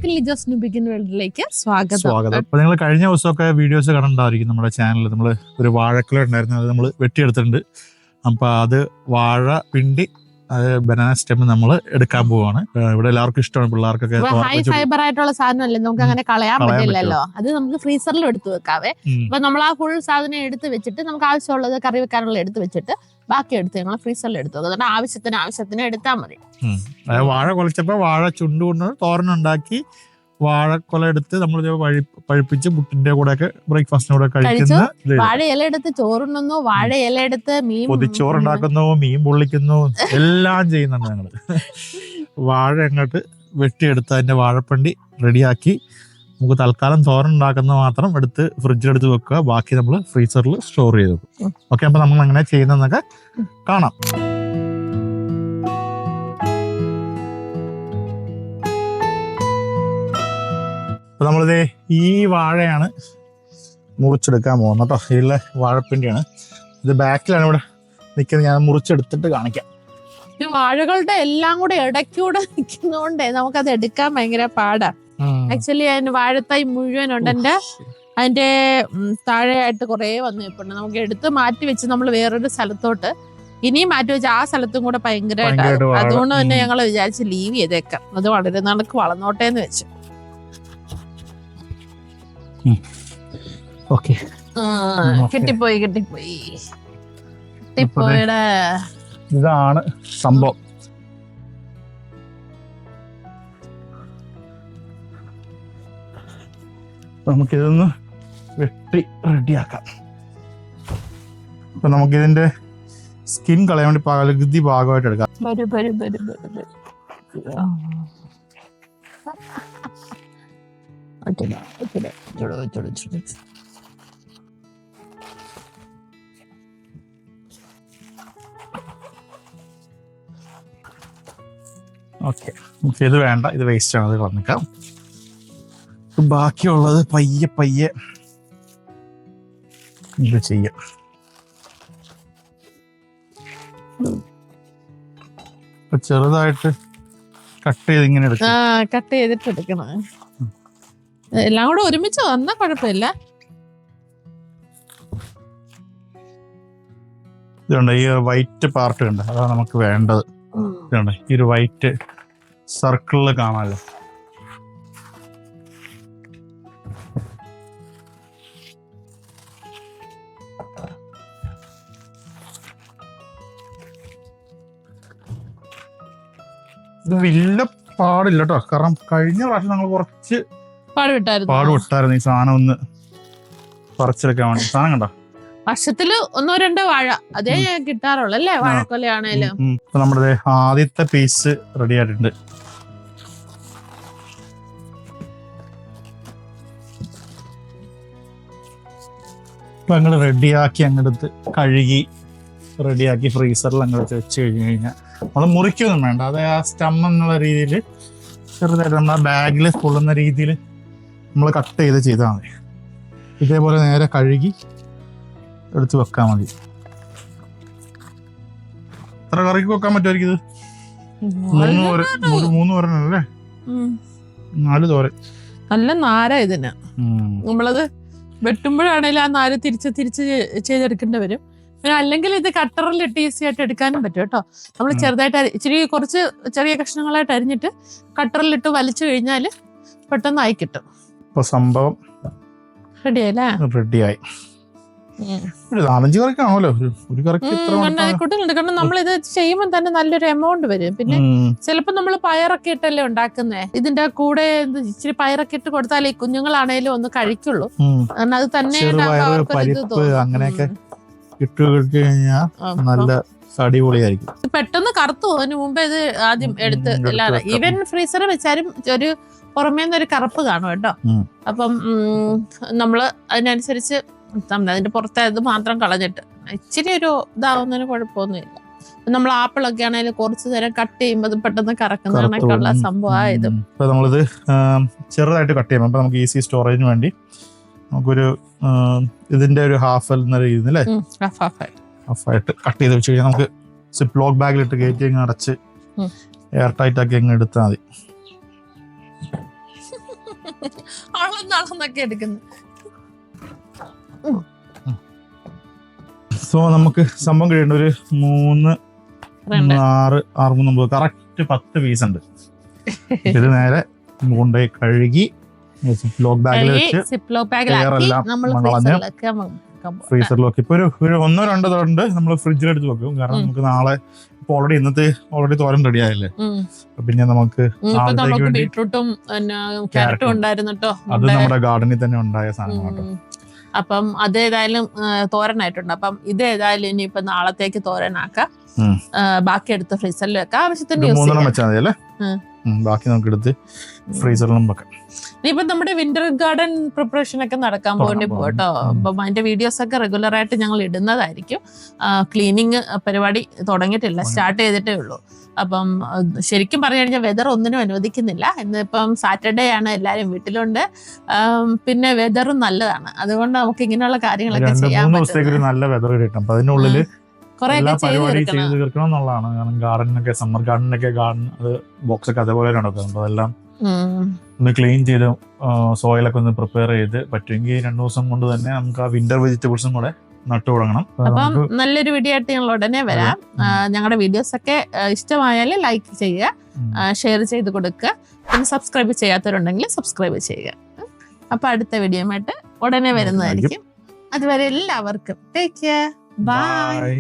എല്ലാവർക്കും ലിജോസ് new begin വേൾഡിലേക്ക് സ്വാഗതം. അപ്പൊ നിങ്ങൾ കഴിഞ്ഞ ദിവസമൊക്കെ വീഡിയോസ് കണ്ടിട്ടുണ്ടായിരിക്കും നമ്മുടെ ചാനലിൽ. നമ്മൾ ഒരു വാഴക്കുല ഉണ്ടായിരുന്നു, അത് നമ്മൾ വെട്ടിയെടുത്തിട്ടുണ്ട്. അപ്പൊ അത് വാഴ പിണ്ടി ബനാന സ്റ്റെം നമ്മൾ എടുക്കാൻ പോവാണ്. ഇവിടെ എല്ലാവർക്കും ഇഷ്ടമാണ്, പിള്ളേർക്കൊക്കെ. ഹൈ ഫൈബർ ആയിട്ടുള്ള സാധനമല്ലേ, നമുക്ക് അങ്ങനെ കളയാൻ പറ്റില്ലല്ലോ. അത് നമുക്ക് ഫ്രീസറിൽ എടുത്ത് വെക്കാവേ. അപ്പൊ നമ്മൾ ആ ഫുൾ സാധനം എടുത്ത് വെച്ചിട്ട് നമുക്ക് ആവശ്യമുള്ളത് കറി വെക്കാനുള്ള എടുത്ത് വെച്ചിട്ട് ബാക്കി എടുത്ത് ഞങ്ങൾ ഫ്രീസറിൽ എടുത്തു. അതുകൊണ്ട് ആവശ്യത്തിന് എടുത്താൽ മതി. വാഴ കുലച്ചപ്പോ വാഴ ചുണ്ടുകൊണ്ട് തോരനുണ്ടാക്കി വാഴക്കൊല എടുത്ത് നമ്മൾ പഴിപ്പിച്ച് പുട്ടിന്റെ കൂടെ ഒക്കെ ബ്രേക്ക്ഫാസ്റ്റിന്റെ കൂടെ കഴിക്കുന്നു. വാഴ ഇല എടുത്ത് ചോറുണ്ണുന്നു, വാഴ ഇല എടുത്ത് മീൻ പൊതിച്ചോറുണ്ടാക്കുന്നു, മീൻ പൊള്ളിക്കുന്നു, എല്ലാം ചെയ്യുന്നുണ്ട് ഞങ്ങള്. വാഴ അങ്ങോട്ട് വെട്ടിയെടുത്ത് അതിന്റെ വാഴപ്പണ്ടി റെഡിയാക്കി നമുക്ക് തൽക്കാലം തോരനുണ്ടാക്കുന്ന മാത്രം എടുത്ത് ഫ്രിഡ്ജിലെടുത്ത് വെക്കുക. ബാക്കി നമ്മൾ ഫ്രീസറിൽ സ്റ്റോർ ചെയ്ത് വെക്കും. ഓക്കെ, അപ്പൊ നമ്മൾ എങ്ങനെ ചെയ്യുന്നതെന്നൊക്കെ കാണാം. അപ്പൊ നമ്മളിത് ഈ വാഴയാണ് മുറിച്ചെടുക്കാൻ പോകുന്നത് കേട്ടോ. ഇതിലെ വാഴപ്പിണ്ടിയാണ് ഇത്. ബാക്കിലാണ് ഇവിടെ നിൽക്കുന്നത്. ഞാൻ മുറിച്ചെടുത്തിട്ട് കാണിക്കാം. ഈ വാഴകളുടെ എല്ലാം കൂടെ ഇടയ്ക്കൂടെ നിൽക്കുന്നതുകൊണ്ടേ നമുക്കത് എടുക്കാൻ ഭയങ്കര പാടാ. ആക്ച്വലി അതിന് വാഴത്തൈ മുഴുവനുണ്ട്. അതിന്റെ താഴെയായിട്ട് കുറെ വന്നു ഇപ്പുണ്ട്. നമുക്ക് എടുത്ത് മാറ്റി വെച്ച് നമ്മൾ വേറൊരു സ്ഥലത്തോട്ട് ഇനിയും മാറ്റി വെച്ച് ആ സ്ഥലത്തും കൂടെ ഭയങ്കരമായിട്ട്. അതുകൊണ്ട് തന്നെ ഞങ്ങൾ വിചാരിച്ച് ലീവ് ചെയ്തേക്കാം, അത് വളരെ നാൾക്ക് വളർന്നോട്ടെ എന്ന് വെച്ച്. കിട്ടിപ്പോയി. ഇതാണ് സംഭവം. നമുക്കിതൊന്ന് വെട്ടി റെഡിയാക്കാം. അപ്പൊ നമുക്കിതിന്റെ സ്കിൻ കളയാൻ വേണ്ടി പകുതി ഭാഗമായിട്ട് എടുക്കാം. ഓക്കെ, ഇത് വേണ്ട, ഇത് വേസ്റ്റ് ആണ്, അത് കളഞ്ഞേക്കാം. ബാക്കിയുള്ളത് പയ്യെ ഇത് ചെയ്യാം. ചെറുതായിട്ട് കട്ട് ചെയ്ത് ഇങ്ങനെ കട്ട് ചെയ്തിട്ട് എടുക്കണം. എല്ലാം കൂടെ ഒരുമിച്ച് വന്നാ കുഴപ്പമില്ല. ഇതുണ്ട്, ഈ വൈറ്റ് പാർട്ട് ഉണ്ട്, അതാണ് നമുക്ക് വേണ്ടത്. ഇതുണ്ട്, ഈ ഒരു വൈറ്റ് സർക്കിളിൽ കാണാമല്ലോ. ഇത് വലിയ പാടില്ല കേട്ടോ, കാരണം കഴിഞ്ഞ പ്രാവശ്യം ഞങ്ങൾ കുറച്ച് പാടുവിട്ടായിരുന്നു ഈ സാധനം ഒന്ന് പറിച്ചെടുക്കാൻ വേണ്ടി. സാധനം കണ്ടോ, വർഷത്തില് 1-2 വാഴ അതേ കിട്ടാറുള്ളൂ അല്ലേ, വാഴക്കൊലയാണേലും. ഇപ്പൊ നമ്മുടെ ആദ്യത്തെ പീസ് റെഡി ആയിട്ടുണ്ട്. ഇപ്പൊ അങ്ങോട്ട് റെഡിയാക്കി അങ്ങെടുത്ത് കഴുകി റെഡിയാക്കി ഫ്രീസറിൽ അങ്ങോട്ട് വെച്ച് കഴിഞ്ഞ് കഴിഞ്ഞാൽ നമ്മൾ മുറിക്കൊന്നും വേണ്ട. അത് ആ സ്റ്റം എന്നുള്ള രീതിയിൽ ചെറുതായിട്ട് നമ്മൾ ആ ബാഗിൽ കൊള്ളുന്ന രീതിയിൽ നമ്മൾ കട്ട് ചെയ്താൽ മതി. ഇതേപോലെ നേരെ കഴുകി എടുത്ത് വെക്കാൻ മതി. എത്ര കറിക്ക് വെക്കാൻ പറ്റുമായിരിക്കും ഇത്? 3 തോരനല്ലേ? 4 തോരൻ. നല്ല നാര ഇതിന്. നമ്മളത് വെട്ടുമ്പോഴാണേലും ആ നാര് തിരിച്ച് ചെയ്തെടുക്കേണ്ടി വരും. പിന്നെ അല്ലെങ്കിൽ ഇത് കട്ടറിലിട്ട് ഈസി ആയിട്ട് എടുക്കാനും പറ്റും കേട്ടോ. നമ്മൾ ചെറുതായിട്ട് കുറച്ച് ചെറിയ കഷ്ണങ്ങളായിട്ട് അരിഞ്ഞിട്ട് കട്ടറിലിട്ട് വലിച്ചു കഴിഞ്ഞാൽ പെട്ടെന്ന് ആയി കിട്ടും. സംഭവം റെഡിയായില്ലേ? റെഡിയായി. 4-5 കറിക്കാണല്ലോ ഒരു കറിക്ക്. കാരണം നമ്മൾ ഇത് ചെയ്യുമ്പോൾ തന്നെ നല്ലൊരു എമൗണ്ട് വരും. പിന്നെ ചിലപ്പോ നമ്മൾ പയറൊക്കെ ഇട്ടല്ലേ ഉണ്ടാക്കുന്നേ. ഇതിന്റെ കൂടെ ഇച്ചിരി പയറൊക്കെ ഇട്ട് കൊടുത്താലേ കുഞ്ഞുങ്ങളാണേലും ഒന്ന് കഴിക്കുള്ളൂ. കാരണം അത് തന്നെ അങ്ങനെയൊക്കെ ഇട്ട് കൊടുത്തു കഴിഞ്ഞാൽ നല്ല അടിപൊളിയായിരിക്കും. പെട്ടെന്ന് കറുത്തു. അതിന് മുമ്പേ ഇത് ആദ്യം എടുത്ത് ഈവൻ ഫ്രീസറിൽ വെച്ചാലും ഒരു പുറമേന്നൊരു കറുപ്പ് കാണും കേട്ടോ. അപ്പം നമ്മള് അതിനനുസരിച്ച് അതിന്റെ പുറത്തേത് മാത്രം കളഞ്ഞിട്ട് ഇച്ചിരി ഒരു ഇതാവുന്നതിന് കുഴപ്പമൊന്നുമില്ല. നമ്മൾ ആപ്പിളൊക്കെ ആണെങ്കിലും കുറച്ചു നേരം കട്ട് ചെയ്യുമ്പോൾ അത് പെട്ടെന്ന് കറക്കുന്നതിനൊക്കെയുള്ള സംഭവമായത്. ഇപ്പൊ നമ്മളിത് ചെറുതായിട്ട് കട്ട് ചെയ്യുമ്പോൾ നമുക്ക് ഈസി സ്റ്റോറേജിന് വേണ്ടി നമുക്കൊരു ഇതിന്റെ ഒരു ഹാഫ് എന്ന രീതിയിൽ അല്ലേ, ഹാഫായിട്ട് കട്ട് ചെയ്ത് വെച്ച് കഴിഞ്ഞാൽ നമുക്ക് സിപ്പ് ലോക്ക് ബാഗിലിട്ട് കയറ്റി അങ്ങ് അടച്ച് എയർ ടൈറ്റ് ആക്കി അങ്ങ് എടുത്താൽ മതി. അളന്നൊക്കെ എടുക്കുന്നു. സോ നമുക്ക് സംഭവം കഴിയേണ്ട ഒരു 3, 6, 6, 3, 9 കറക്റ്റ് 10 പീസ് ഉണ്ട്. ഇത് നേരെ കൊണ്ടുപോയി കഴുകി സിപ്ലോക്ക് ബാഗിൽ വെച്ച് ഫ്രീസറിലൊക്കെ ഇപ്പൊ ഒരു 1-2 തൊണ്ട് നമ്മൾ ഫ്രിഡ്ജിലെടുത്ത് വെക്കും. കാരണം നമുക്ക് നാളെ ഇപ്പൊ ഓൾറെഡി തോരൻ റെഡി ആയല്ലേ. പിന്നെ നമുക്ക് ബീട്രൂട്ടും ക്യാരറ്റും ഉണ്ടായിരുന്നു കേട്ടോ. അത് നമ്മുടെ ഗാർഡനിൽ തന്നെ ഉണ്ടായ സാധനമാട്ടോ. അപ്പം അതേതായാലും തോരനായിട്ടുണ്ട്. അപ്പം ഇതേതായാലും ഇനിയിപ്പൊ നാളത്തേക്ക് തോരനാക്കാം. ബാക്കി എടുത്ത് ഫ്രീസറിൽ വെക്കാം. ആവശ്യത്തിന് യൂസ് ചെയ്യാം. ബാക്കി നമുക്ക് എടുത്ത് ഫ്രീസറിലും വെക്കാം. ഇനിയിപ്പോ നമ്മുടെ വിന്റർ ഗാർഡൻ പ്രിപ്പറേഷൻ ഒക്കെ നടക്കാൻ പോകേണ്ടി പോട്ടോ. അപ്പം അതിന്റെ വീഡിയോസ് ഒക്കെ റെഗുലർ ആയിട്ട് ഞങ്ങൾ ഇടുന്നതായിരിക്കും. ക്ലീനിങ് പരിപാടി തുടങ്ങിയിട്ടില്ല, സ്റ്റാർട്ട് ചെയ്തിട്ടേ ഉള്ളൂ. അപ്പം ശരിക്കും പറഞ്ഞു കഴിഞ്ഞാൽ വെതർ ഒന്നിനും അനുവദിക്കുന്നില്ല. ഇന്നിപ്പം സാറ്റർഡേ ആണ്, എല്ലാരും വീട്ടിലുണ്ട്. പിന്നെ വെതറും നല്ലതാണ്, അതുകൊണ്ട് നമുക്ക് ഇങ്ങനെയുള്ള കാര്യങ്ങളൊക്കെ ചെയ്യാൻ പറ്റും. നല്ല വെതർ കിട്ടും. അപ്പൊ അതിനുള്ളിൽ കുറെയൊക്കെ ചെയ്ത് തീർക്കണം എന്നുള്ളതാണ്. കാരണം ഗാർഡനൊക്കെ സമ്മർ ഗാർഡനൊക്കെ അത് ബോക്സ് ഒക്കെ അതേപോലെ നടക്കുന്നത്. അതെല്ലാം ഒന്ന് ക്ലീൻ ചെയ്ത് സോയിലൊക്കെ ഒന്ന് പ്രിപ്പയർ ചെയ്ത് പറ്റുമെങ്കിൽ 2 ദിവസം കൊണ്ട് തന്നെ നമുക്ക് ആ വിന്റർ വെജിറ്റബിൾസും കൂടെ നട്ടു തുടങ്ങണം. അപ്പം നല്ലൊരു വീഡിയോ ആയിട്ട് ഞങ്ങൾ ഉടനെ വരാം. ഞങ്ങളുടെ വീഡിയോസ് ഒക്കെ ഇഷ്ടമായാൽ ലൈക്ക് ചെയ്യുക, ഷെയർ ചെയ്ത് കൊടുക്കുക. പിന്നെ സബ്സ്ക്രൈബ് ചെയ്യാത്തവരുണ്ടെങ്കിൽ സബ്സ്ക്രൈബ് ചെയ്യുക. അപ്പൊ അടുത്ത വീഡിയോയുമായിട്ട് ഉടനെ വരുന്നതായിരിക്കും. അതുവരെ എല്ലാവർക്കും ടേക്ക് കെയർ, ബൈ.